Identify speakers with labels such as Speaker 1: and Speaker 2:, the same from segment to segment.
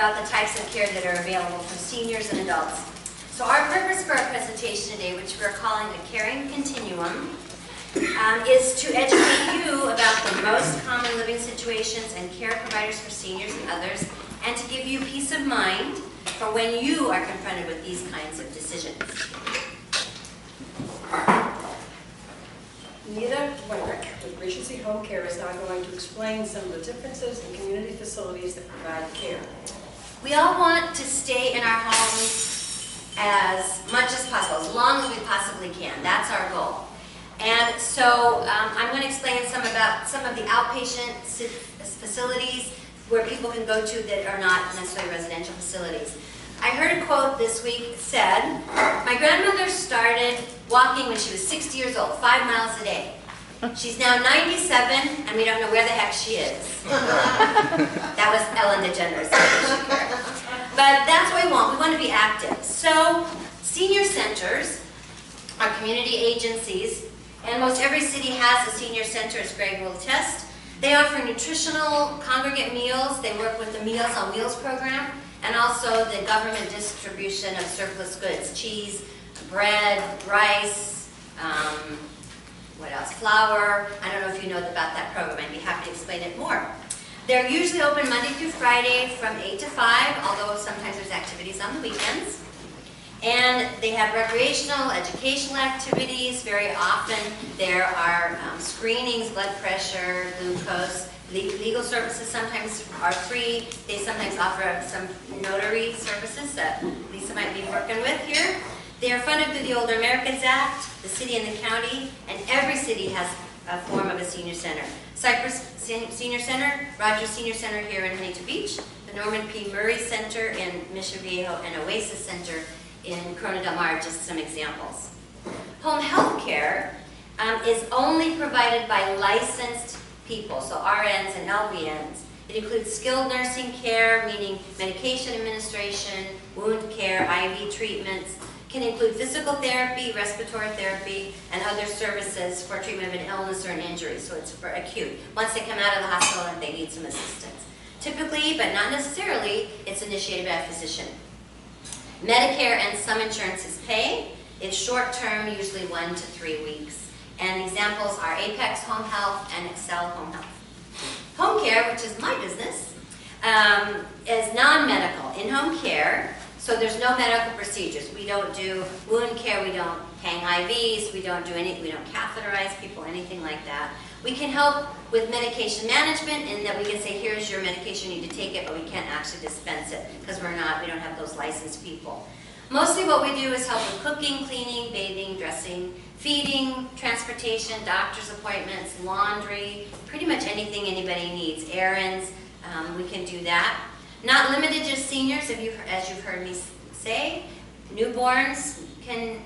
Speaker 1: about the types of care that are available for seniors and adults. So our purpose for our presentation today, which we're calling a Caring Continuum, is to educate you about the most common living situations and care providers for seniors and others, and to give you peace of mind for when you are confronted with these kinds of decisions.
Speaker 2: Neta Wenrick with Regency Home Care is now going to explain some of the differences in community facilities that provide care.
Speaker 1: We all want to stay in our homes as much as possible, as long as we possibly can. That's our goal. And so I'm going to explain some of the outpatient facilities where people can go to that are not necessarily residential facilities. I heard a quote this week that said, "My grandmother started walking when she was 60 years old, 5 miles a day. She's now 97, and we don't know where the heck she is." That was Ellen DeGeneres. But that's what we want. We want to be active. So senior centers are community agencies, and most every city has a senior center, as Greg will attest. They offer nutritional congregate meals. They work with the Meals on Wheels program, and also the government distribution of surplus goods, cheese, bread, rice, what else? Flour. I don't know if you know about that program. I'd be happy to explain it more. They're usually open Monday through Friday from 8 to 5, although sometimes there's activities on the weekends. And they have recreational, educational activities. Very often there are screenings, blood pressure, glucose. Legal services sometimes are free. They sometimes offer some notary services that Lisa might be working with here. They are funded through the Older Americans Act, the city and the county, and every city has a form of a senior center. Cypress Senior Center, Rogers Senior Center here in Huntington Beach, the Norman P. Murray Center in Mission Viejo, and Oasis Center in Corona del Mar, just some examples. Home health care is only provided by licensed people, so RNs and LVNs. It includes skilled nursing care, meaning medication administration, wound care, IV treatments. Can include physical therapy, respiratory therapy, and other services for treatment of an illness or an injury, so it's for acute. Once they come out of the hospital and they need some assistance. Typically, but not necessarily, it's initiated by a physician. Medicare and some insurances pay. It's short-term, usually 1 to 3 weeks. And examples are Apex Home Health and Excel Home Health. Home care, which is my business, is non-medical. In-home care, so there's no medical procedures. We don't do wound care, we don't hang IVs, we don't do anything, we don't catheterize people, anything like that. We can help with medication management in that we can say, here's your medication, you need to take it, but we can't actually dispense it because we don't have those licensed people. Mostly what we do is help with cooking, cleaning, bathing, dressing, feeding, transportation, doctor's appointments, laundry, pretty much anything anybody needs, errands, we can do that. Not limited to seniors, as you've heard me say. Newborns can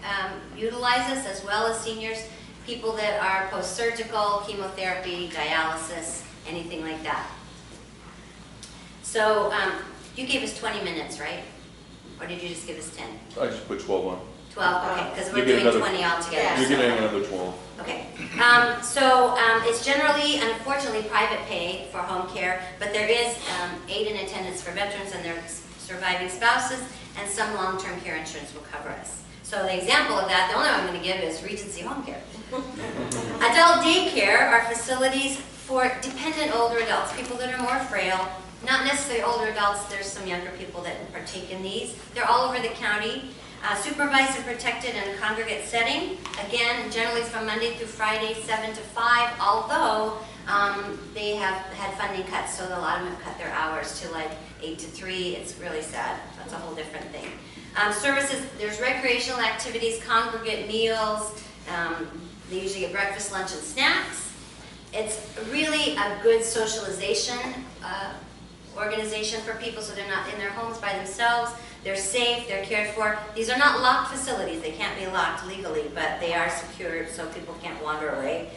Speaker 1: utilize us as well as seniors, people that are post-surgical, chemotherapy, dialysis, anything like that. So you gave us 20 minutes, right? Or did you just give us 10?
Speaker 3: I just put 12 on.
Speaker 1: 12, okay, because we're doing 20 altogether.
Speaker 3: You're getting another 12.
Speaker 1: Okay, it's generally, unfortunately, private pay for home care, but there is aid and attendance for veterans and their surviving spouses, and some long-term care insurance will cover us. So the example of that, the only one I'm going to give is Regency Home Care. Adult daycare are facilities for dependent older adults, people that are more frail, not necessarily older adults, there's some younger people that partake in these. They're all over the county. Supervised and protected in a congregate setting. Again, generally from Monday through Friday, 7 to 5, although they have had funding cuts, so a lot of them have cut their hours to like 8 to 3. It's really sad. That's a whole different thing. Services, there's recreational activities, congregate meals. They usually get breakfast, lunch, and snacks. It's really a good socialization organization for people, so they're not in their homes by themselves. They're safe, they're cared for. These are not locked facilities. They can't be locked legally, but they are secured so people can't wander away.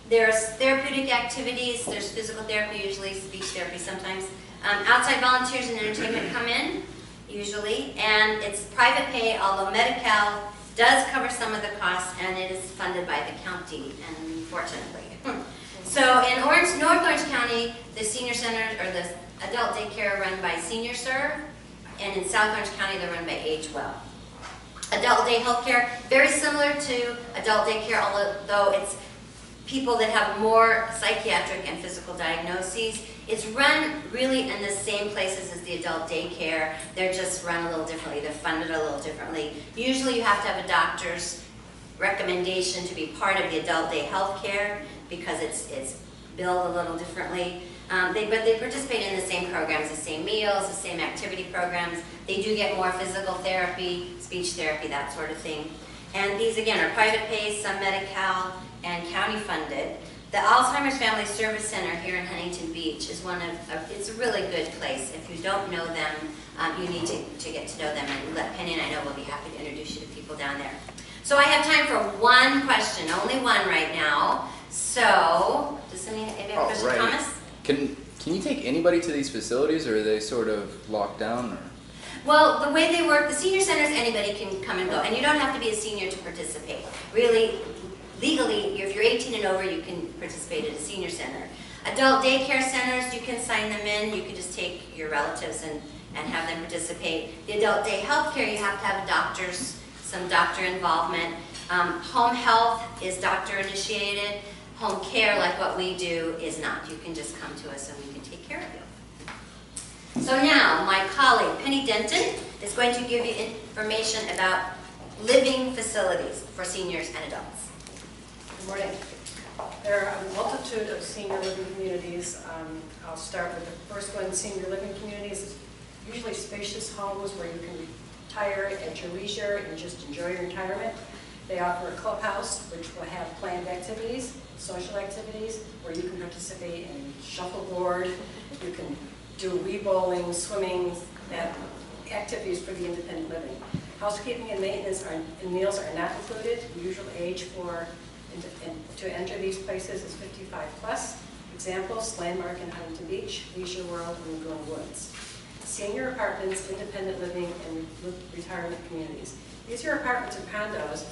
Speaker 1: There's therapeutic activities. There's physical therapy, usually speech therapy sometimes. Outside volunteers and entertainment come in, usually, and it's private pay, although Medi-Cal does cover some of the costs, and it is funded by the county, unfortunately. So in North Orange County, the senior centers or the adult daycare are run by Senior Serve, and in South Orange County they're run by Age Well. Adult day health care, very similar to adult daycare, although it's people that have more psychiatric and physical diagnoses. It's run really in the same places as the adult daycare. They're just run a little differently. They're funded a little differently. Usually you have to have a doctor's recommendation to be part of the adult day health care because it's billed a little differently. But they participate in the same programs, the same meals, the same activity programs. They do get more physical therapy, speech therapy, that sort of thing. And these, again, are private pay, some Medi-Cal, and county funded. The Alzheimer's Family Service Center here in Huntington Beach is it's a really good place. If you don't know them, you need to get to know them, and let Penny and I know we'll be happy to introduce you to people down there. So I have time for one question, only one right now. So, does anybody have a question, Thomas?
Speaker 4: Can you take anybody to these facilities, or are they sort of locked down? Or?
Speaker 1: Well, the way they work, the senior centers, anybody can come and go, and you don't have to be a senior to participate. Really, legally, if you're 18 and over, you can participate at a senior center. Adult daycare centers, you can sign them in. You can just take your relatives and have them participate. The adult day health care, you have to have some doctor involvement. Home health is doctor initiated. Home care, like what we do, is not. You can just come to us and we can take care of you. So now, my colleague, Penny Denton, is going to give you information about living facilities for seniors and adults.
Speaker 2: Good morning. There are a multitude of senior living communities. I'll start with the first one. Senior living communities, usually spacious homes where you can retire at your leisure and just enjoy your retirement. They offer a clubhouse, which will have planned activities, social activities, where you can participate in shuffleboard, you can do Wii bowling, swimming, activities for the independent living. Housekeeping and maintenance and meals are not included. The usual age to enter these places is 55 plus. Examples, Landmark in Huntington Beach, Leisure World, and Lagoon Woods. Senior apartments, independent living, and retirement communities. These are apartments and condos.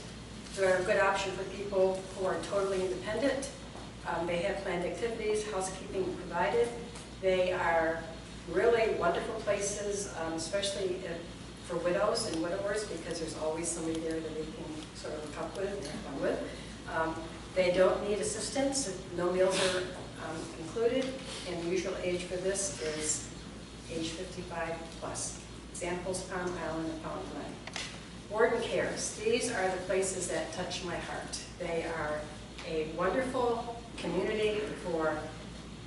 Speaker 2: They're a good option for people who are totally independent. They have planned activities, housekeeping provided. They are really wonderful places, especially for widows and widowers, because there's always somebody there that they can sort of talk with and have fun with. They don't need assistance. No meals are included, and the usual age for this is age 55 plus. Examples, Palm Island and Palm Glen. Warden cares. These are the places that touch my heart. They are a wonderful community for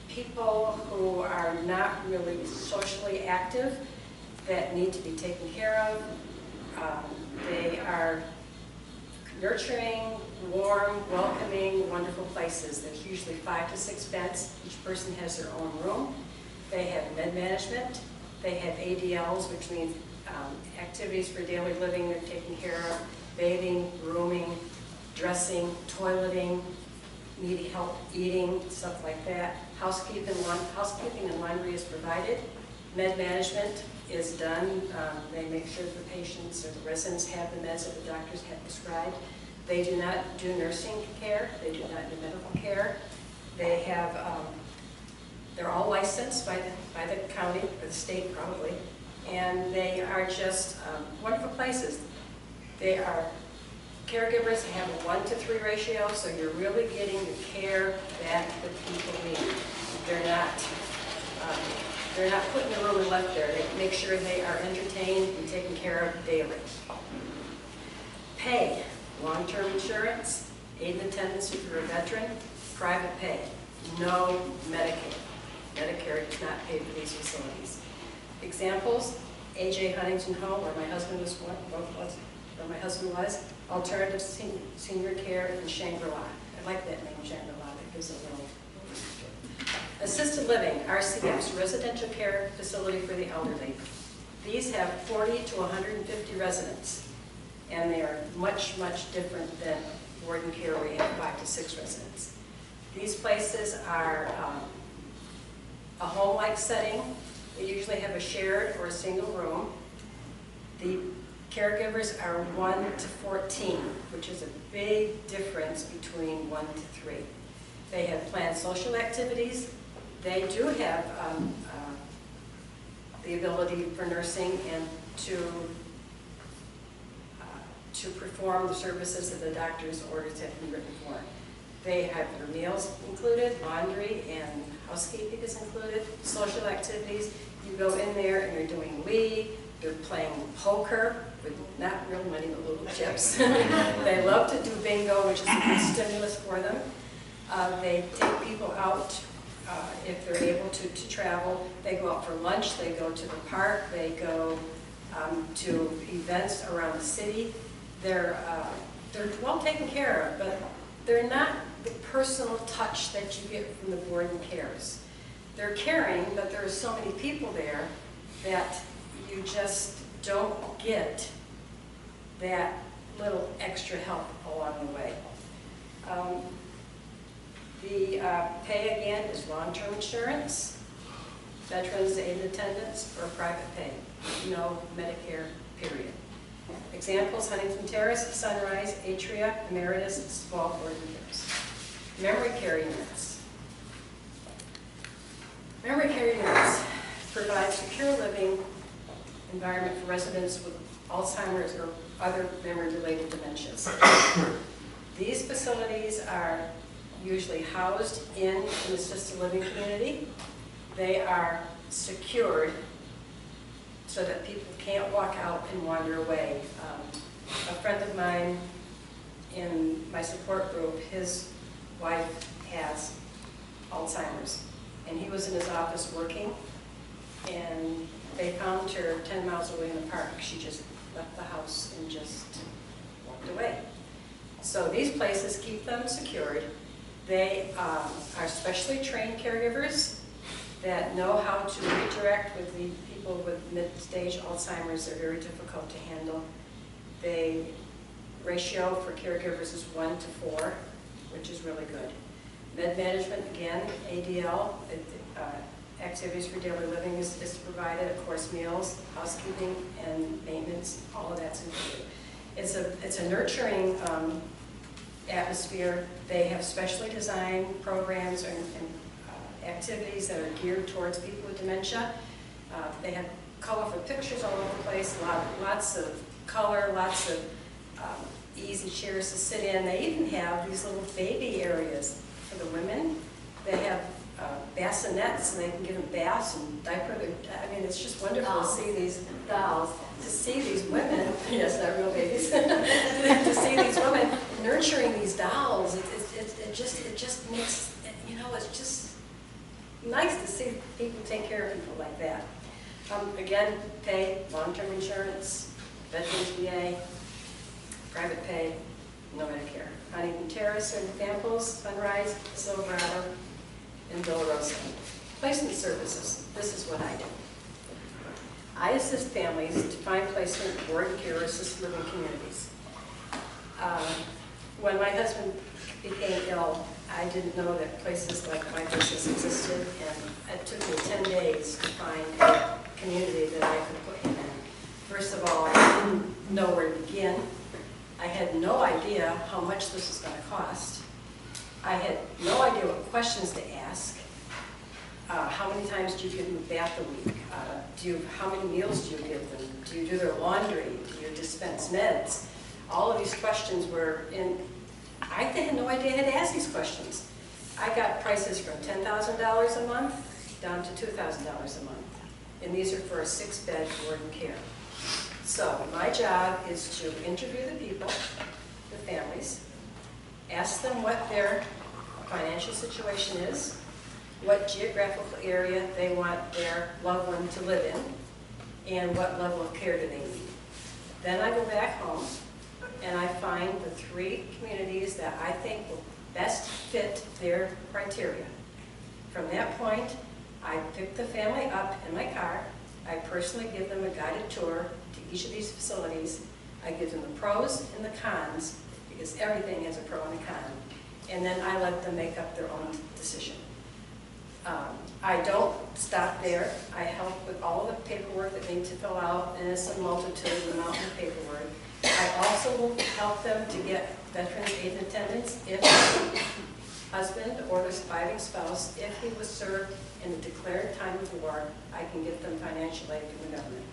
Speaker 2: people who are not really socially active, that need to be taken care of. They are nurturing, warm, welcoming, wonderful places. There's usually 5 to 6 beds. Each person has their own room. They have med management. They have ADLs, which means activities for daily living they're taking care of, bathing, grooming, dressing, toileting, needy help eating, stuff like that. Housekeeping and laundry is provided. Med management is done. They make sure the patients or the residents have the meds that the doctors have prescribed. They do not do nursing care. They do not do medical care. They have, they're all licensed by the county, or the state probably, and they are just wonderful places. They are caregivers have a 1-to-3 ratio, so you're really getting the care that the people need. They're not put in the room and left there. They make sure they are entertained and taken care of daily. Pay, long-term insurance, aid and attendance if you're a veteran, private pay, no Medicaid. Medicare does not pay for these facilities. Examples, A.J. Huntington Home, where my husband was, alternative senior care in Shangri-La. I like that name, Shangri-La, that gives it a little. Assisted living, RCFs, residential care facility for the elderly. These have 40 to 150 residents, and they are much, much different than warden care where you have 5 to 6 residents. These places are a home-like setting. They usually have a shared or a single room. The caregivers are 1 to 14, which is a big difference between 1 to 3. They have planned social activities. They do have the ability for nursing and to perform the services that the doctor's orders have been written for. They have their meals included, laundry and housekeeping is included, social activities. You go in there and you're doing Wii, they're playing poker with not real money but little chips. They love to do bingo, which is a good stimulus for them. They take people out if they're able to travel. They go out for lunch, they go to the park, they go to events around the city. They're well taken care of, but they're not the personal touch that you get from the board and cares. They're caring, but there are so many people there that you just don't get that little extra help along the way. The pay again is long-term insurance, veterans aid attendance, or private pay. No Medicare, period. Examples: Huntington Terrace, Sunrise, Atria, Emeritus, small board and cares. Memory care units. Memory care units provide secure living environment for residents with Alzheimer's or other memory-related dementias. These facilities are usually housed in an assisted living community. They are secured so that people can't walk out and wander away. A friend of mine in my support group, his wife has Alzheimer's, and he was in his office working, and they found her 10 miles away in the park. She just left the house and just walked away. So these places keep them secured. They are specially trained caregivers that know how to redirect with the people with mid-stage Alzheimer's. They're very difficult to handle. The ratio for caregivers is 1 to 4, which is really good. Med management, again, ADL, activities for daily living is provided, of course, meals, housekeeping, and maintenance, all of that's included. It's a nurturing atmosphere. They have specially designed programs and activities that are geared towards people with dementia. They have colorful pictures all over the place, lots of color, lots of easy chairs to sit in. They even have these little baby areas for the women. They have bassinets, and they can give them baths and diaper. I mean, it's just wonderful to see these dolls, to see these women. Yes, not real babies. To see these women nurturing these dolls. It just makes, you know, it's just nice to see people take care of people like that. Again, pay, long-term insurance, veterans VA, private pay, no Medicare. Huntington Terrace are examples: Sunrise, Silverado, and Dolorosa. Placement services. This is what I do. I assist families to find placement in board and care or assisted living communities. When my husband became ill, I didn't know that places like my business existed, and it took me 10 days to find a community that I could put him in. First of all, I didn't know where to begin. I had no idea how much this was going to cost. I had no idea what questions to ask. How many times do you give them a bath a week? How many meals do you give them? Do you do their laundry? Do you dispense meds? All of these questions were in. I had no idea how to ask these questions. I got prices from $10,000 a month down to $2,000 a month. And these are for a 6-bed board and care. So my job is to interview the people, the families, ask them what their financial situation is, what geographical area they want their loved one to live in, and what level of care do they need. Then I go back home and I find the 3 communities that I think will best fit their criteria. From that point, I pick the family up in my car. I personally give them a guided tour to each of these facilities. I give them the pros and the cons, because everything has a pro and a con. And then I let them make up their own decision. I don't stop there. I help with all the paperwork that they need to fill out, and it's a multitude, a mountain of paperwork. I also will help them to get veterans aid attendance if husband or the surviving spouse, if he was served in a declared time of war, I can get them financial aid from the government.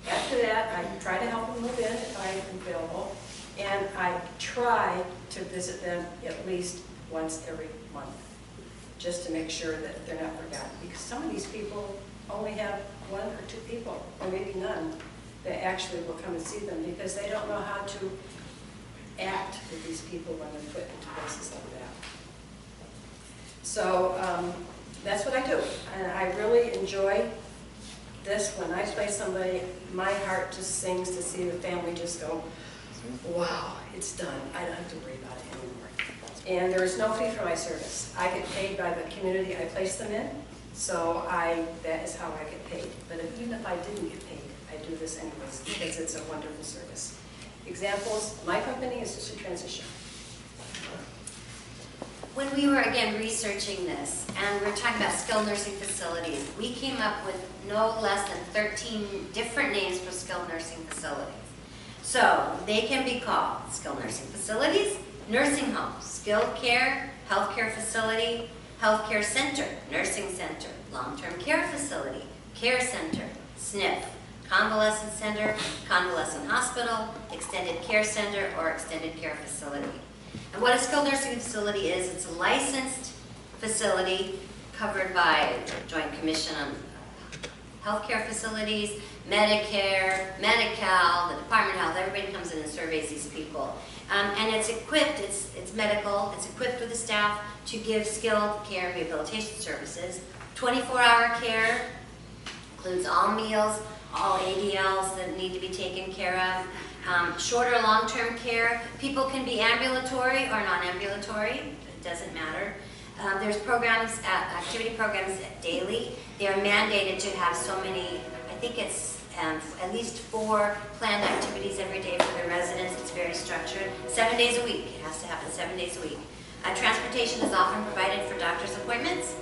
Speaker 2: After that, I try to help them move in if I am available, and I try to visit them at least once every month, just to make sure that they're not forgotten. Because some of these people only have 1 or 2 people, or maybe none, that actually will come and see them because they don't know how to act with these people when they're put into places like that. So that's what I do, and I really enjoy this. When I play somebody, my heart just sings to see the family just go, wow, it's done. I don't have to worry about it anymore. And there is no fee for my service. I get paid by the community I place them in, so that is how I get paid. But even if I didn't get paid, I do this anyways because it's a wonderful service. Examples, my company is just a transition.
Speaker 1: When we were, again, researching this, and we were talking about skilled nursing facilities, we came up with no less than 13 different names for skilled nursing facilities. So they can be called skilled nursing facilities, nursing homes, skilled care, healthcare facility, healthcare center, nursing center, long-term care facility, care center, SNF, convalescent center, convalescent hospital, extended care center, or extended care facility. And what a skilled nursing facility is, it's a licensed facility covered by Joint Commission on Healthcare Facilities, Medicare, Medi-Cal, the Department of Health. Everybody comes in and surveys these people. And it's equipped, it's medical, it's equipped with the staff to give skilled care rehabilitation services. 24-hour care includes all meals, all ADLs that need to be taken care of. Shorter long-term care. People can be ambulatory or non-ambulatory. It doesn't matter. There's programs, activity programs daily. They are mandated to have so many, I think it's at least 4 planned activities every day for their residents. It's very structured. 7 days a week. It has to happen 7 days a week. Transportation is often provided for doctor's appointments.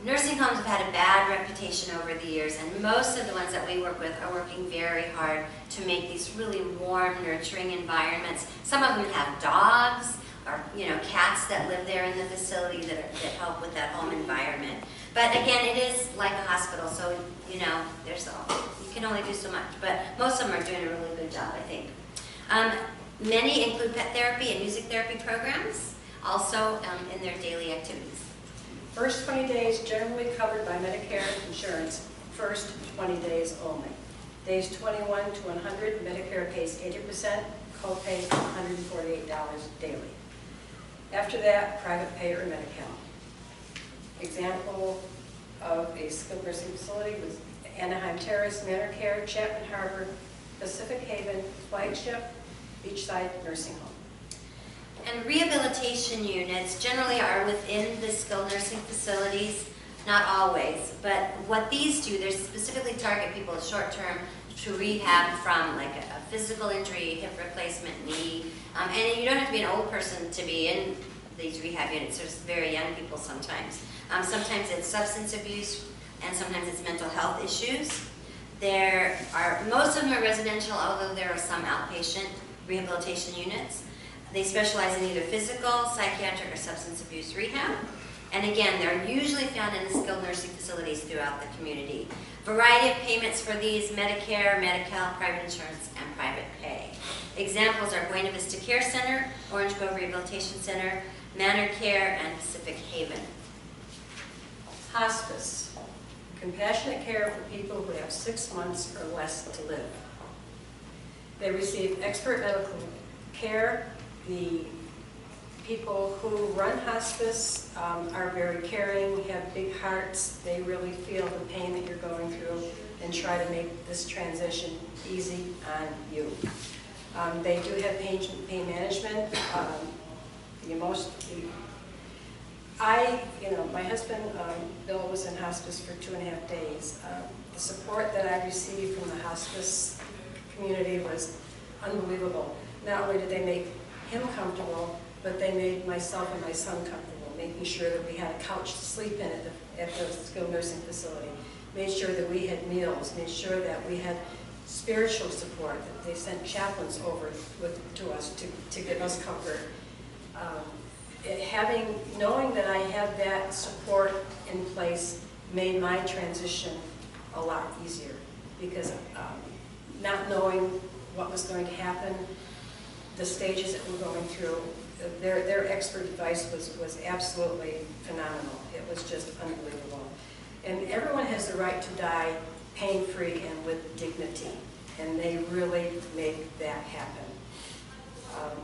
Speaker 1: Nursing homes have had a bad reputation over the years, and most of the ones that we work with are working very hard to make these really warm, nurturing environments. Some of them have dogs or cats that live there in the facility that help with that home environment. But again, it is like a hospital, so you can only do so much. But most of them are doing a really good job, I think. Many include pet therapy and music therapy programs, also in their daily activities.
Speaker 2: First 20 days generally covered by Medicare insurance, first 20 days only. Days 21 to 100, Medicare pays 80%, copay $148 daily. After that, private pay or Medi-Cal. Example of a skilled nursing facility was Anaheim Terrace, Manor Care, Chapman Harbor, Pacific Haven, Flagship, Beachside Nursing Home.
Speaker 1: And rehabilitation units generally are within the skilled nursing facilities, not always, but what these do, they specifically target people short-term to rehab from like a physical injury, hip replacement, knee, and you don't have to be an old person to be in these rehab units. There's very young people sometimes. Sometimes it's substance abuse, and sometimes it's mental health issues. Most of them are residential, although there are some outpatient rehabilitation units. They specialize in either physical, psychiatric, or substance abuse rehab. And again, they're usually found in the skilled nursing facilities throughout the community. Variety of payments for these: Medicare, Medi-Cal, private insurance, and private pay. Examples are Buena Vista Care Center, Orange Grove Rehabilitation Center, Manor Care, and Pacific Haven.
Speaker 2: Hospice, compassionate care for people who have 6 months or less to live. They receive expert medical care. The people who run hospice are very caring, have big hearts. They really feel the pain that you're going through and try to make this transition easy on you. They do have pain management. My husband, Bill, was in hospice for 2.5 days. The support that I received from the hospice community was unbelievable. Not only did they make him comfortable, but they made myself and my son comfortable, making sure that we had a couch to sleep in at the skilled nursing facility, made sure that we had meals, made sure that we had spiritual support, that they sent chaplains over to us to give us comfort. knowing that I had that support in place made my transition a lot easier, because not knowing what was going to happen, the stages that we're going through, their expert advice was absolutely phenomenal. It was just unbelievable. And everyone has the right to die pain-free and with dignity, and they really make that happen.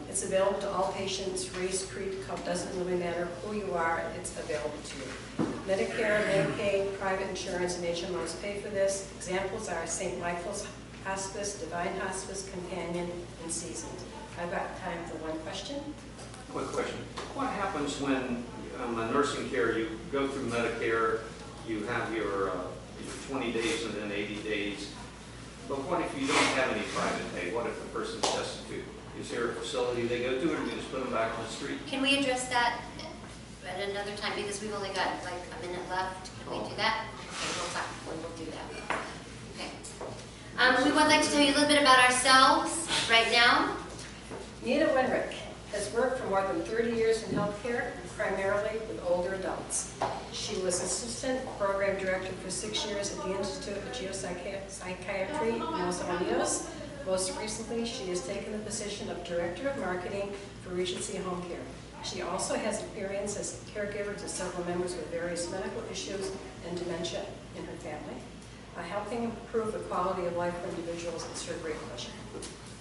Speaker 2: It's available to all patients, race, creed, color, doesn't really matter who you are, it's available to you. Medicare, Medicaid, private insurance, and HMOs pay for this. Examples are St. Michael's Hospice, Divine Hospice, Companion, and Seasoned. I've got time for one question.
Speaker 5: Quick question. What happens when nursing care, you go through Medicare, you have your 20 days and then 80 days, but what if you don't have any private pay? What if the person's destitute? Is there a facility they go to, or do you just put them back on the street?
Speaker 1: Can we address that at another time, because we've only got like a minute left? Can we do that? Okay, we'll talk, we'll do that. Okay. We would like to tell you a little bit about ourselves right now.
Speaker 2: Neta Wenrick has worked for more than 30 years in healthcare, primarily with older adults. She was Assistant Program Director for 6 years at the Institute of Geopsychiatry in Los Angeles. Most recently, she has taken the position of Director of Marketing for Regency Home Care. She also has experience as a caregiver to several members with various medical issues and dementia in her family, helping improve the quality of life for individuals. It's her great pleasure.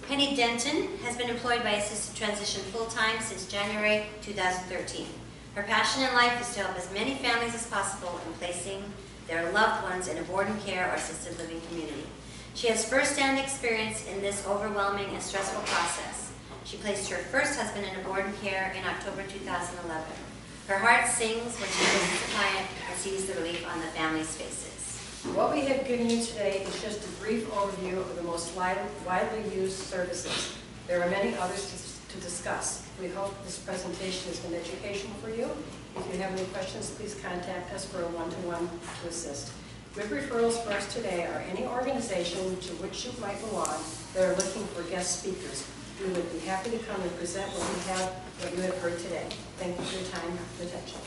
Speaker 1: Penny Denton has been employed by Assisted Transition full-time since January 2013. Her passion in life is to help as many families as possible in placing their loved ones in a board and care or assisted living community. She has first-hand experience in this overwhelming and stressful process. She placed her first husband in a board and care in October 2011. Her heart sings when she visits a client and sees the relief on the family's faces.
Speaker 2: What we have given you today is just a brief overview of the most widely used services. There are many others to discuss. We hope this presentation has been educational for you. If you have any questions, please contact us for a one-to-one to assist. Good referrals for us today are any organization to which you might belong that are looking for guest speakers. We would be happy to come and present what you have heard today. Thank you for your time and attention.